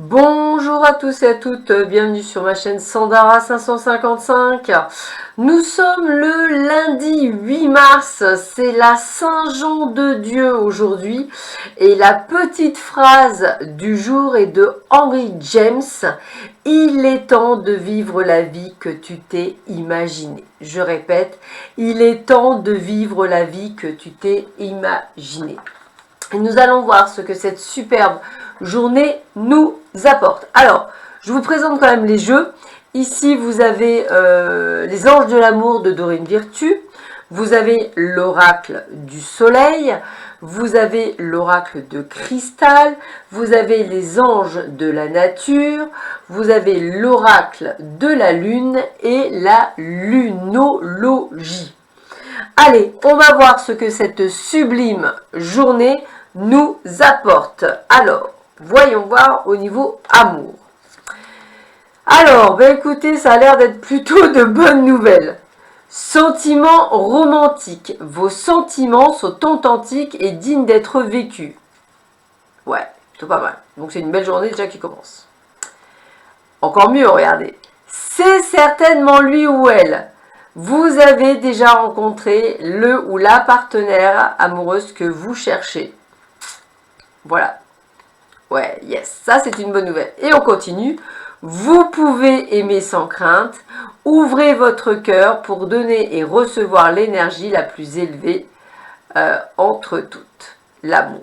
Bonjour à tous et à toutes, bienvenue sur ma chaîne Sandara 555. Nous sommes le lundi 8 mars, c'est la Saint-Jean de Dieu aujourd'hui. Et la petite phrase du jour est de Henry James. Il est temps de vivre la vie que tu t'es imaginée. Je répète, il est temps de vivre la vie que tu t'es imaginée. Et nous allons voir ce que cette superbe journée nous apporte. Alors, je vous présente quand même les jeux. Ici, vous avez les anges de l'amour de Dorine Virtue. Vous avez l'oracle du soleil. Vous avez l'oracle de cristal. Vous avez les anges de la nature. Vous avez l'oracle de la lune et la lunologie. Allez, on va voir ce que cette sublime journée nous apporte. Alors, voyons voir au niveau amour. Alors, ben écoutez, ça a l'air d'être plutôt de bonnes nouvelles. Sentiments romantiques. Vos sentiments sont authentiques et dignes d'être vécus. Ouais, c'est pas mal. Donc c'est une belle journée déjà qui commence. Encore mieux, regardez. C'est certainement lui ou elle. Vous avez déjà rencontré le ou la partenaire amoureuse que vous cherchez. Voilà. Ouais, yes, ça c'est une bonne nouvelle. Et on continue. Vous pouvez aimer sans crainte. Ouvrez votre cœur pour donner et recevoir l'énergie la plus élevée entre toutes. L'amour.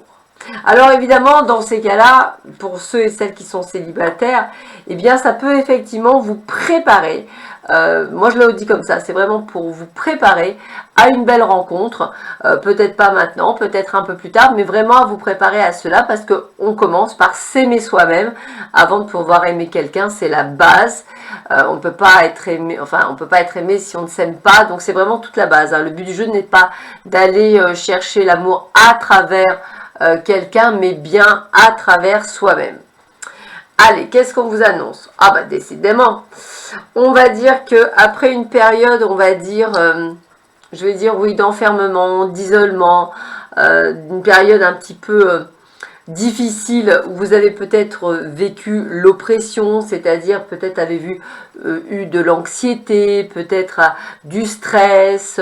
Alors évidemment, dans ces cas-là, pour ceux et celles qui sont célibataires, eh bien ça peut effectivement vous préparer. Moi je le dis comme ça, c'est vraiment pour vous préparer à une belle rencontre. Peut-être pas maintenant, peut-être un peu plus tard, mais vraiment à vous préparer à cela parce qu'on commence par s'aimer soi-même avant de pouvoir aimer quelqu'un, c'est la base. On ne peut pas être aimé, enfin on peut pas être aimé si on ne s'aime pas, donc c'est vraiment toute la base. Hein. Le but du jeu n'est pas d'aller chercher l'amour à travers quelqu'un, mais bien à travers soi-même. Allez, qu'est-ce qu'on vous annonce? Ah bah décidément, on va dire que après une période, on va dire, je vais dire oui, d'enfermement, d'isolement, une période un petit peu difficile où vous avez peut-être vécu l'oppression, c'est-à-dire peut-être avez eu de l'anxiété, peut-être du stress,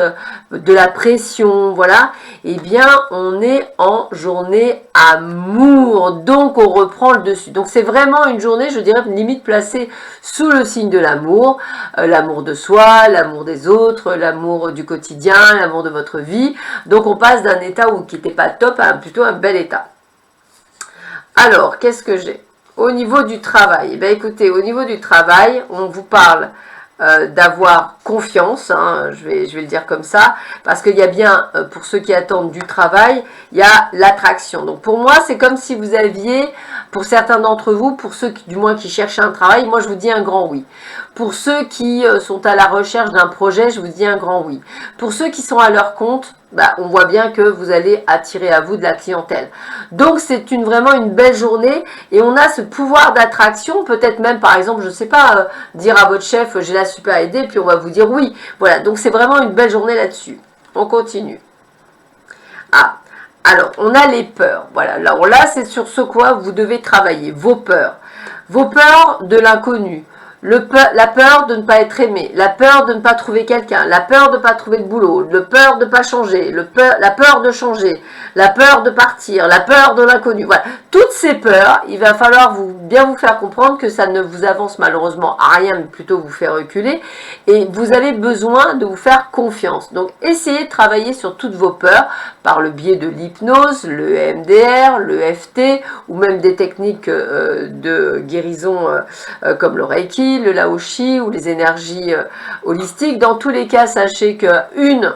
de la pression, voilà. Eh bien, on est en journée amour, donc on reprend le dessus. Donc c'est vraiment une journée, je dirais, limite placée sous le signe de l'amour, l'amour de soi, l'amour des autres, l'amour du quotidien, l'amour de votre vie. Donc on passe d'un état qui n'était pas top à plutôt un bel état. Alors, qu'est-ce que j'ai? Au niveau du travail, eh bien, écoutez, au niveau du travail, on vous parle d'avoir confiance, hein, je vais le dire comme ça, parce qu'il y a bien, pour ceux qui attendent du travail, il y a l'attraction. Donc pour moi, c'est comme si vous aviez, pour certains d'entre vous, pour ceux qui, du moins qui cherchent un travail, moi je vous dis un grand oui. Pour ceux qui sont à la recherche d'un projet, je vous dis un grand oui. Pour ceux qui sont à leur compte, bah, on voit bien que vous allez attirer à vous de la clientèle. Donc c'est vraiment une belle journée et on a ce pouvoir d'attraction, peut-être même par exemple, je ne sais pas, dire à votre chef j'ai la super idée, puis on va vous dire oui. Voilà, donc c'est vraiment une belle journée là-dessus. On continue. Ah, alors on a les peurs. Voilà, alors là c'est sur ce quoi vous devez travailler, vos peurs. Vos peurs de l'inconnu. La peur de ne pas être aimé, la peur de ne pas trouver quelqu'un, la peur de ne pas trouver de boulot, la peur de ne pas changer, la peur de changer, la peur de partir, la peur de l'inconnu. Voilà, toutes ces peurs, il va falloir bien vous faire comprendre que ça ne vous avance malheureusement à rien, mais plutôt vous faire reculer. Et vous avez besoin de vous faire confiance. Donc essayez de travailler sur toutes vos peurs par le biais de l'hypnose, le EMDR, le FT, ou même des techniques de guérison comme le Reiki, le Laoshi ou les énergies holistiques. Dans tous les cas, sachez qu'une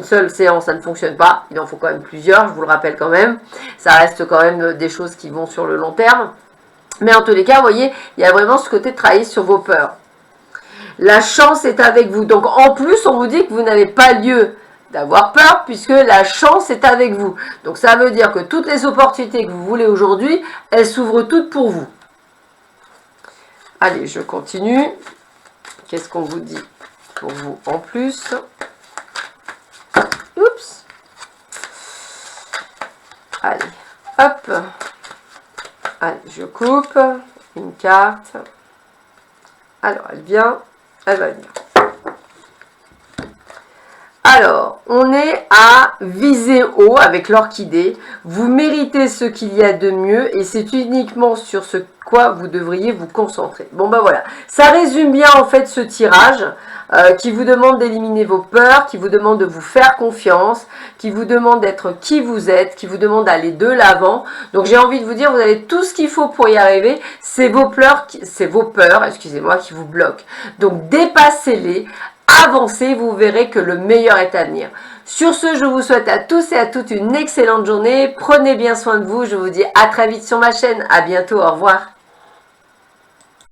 seule séance, ça ne fonctionne pas. Il en faut quand même plusieurs, je vous le rappelle quand même. Ça reste quand même des choses qui vont sur le long terme. Mais en tous les cas, vous voyez, il y a vraiment ce côté de travailler sur vos peurs. La chance est avec vous. Donc en plus, on vous dit que vous n'avez pas lieu d'avoir peur puisque la chance est avec vous. Donc ça veut dire que toutes les opportunités que vous voulez aujourd'hui, elles s'ouvrent toutes pour vous. Allez, je continue. Qu'est-ce qu'on vous dit pour vous en plus? Oups. Allez, hop. Allez, je coupe une carte. Alors, elle vient, elle va venir. Alors, on est à viser haut avec l'orchidée. Vous méritez ce qu'il y a de mieux et c'est uniquement sur ce quoi vous devriez vous concentrer. Bon ben voilà, ça résume bien en fait ce tirage qui vous demande d'éliminer vos peurs, qui vous demande de vous faire confiance, qui vous demande d'être qui vous êtes, qui vous demande d'aller de l'avant. Donc j'ai envie de vous dire, vous avez tout ce qu'il faut pour y arriver. C'est vos peurs, excusez-moi, qui vous bloquent. Donc dépassez-les. Avancez, vous verrez que le meilleur est à venir. Sur ce, je vous souhaite à tous et à toutes une excellente journée. Prenez bien soin de vous. Je vous dis à très vite sur ma chaîne. À bientôt. Au revoir.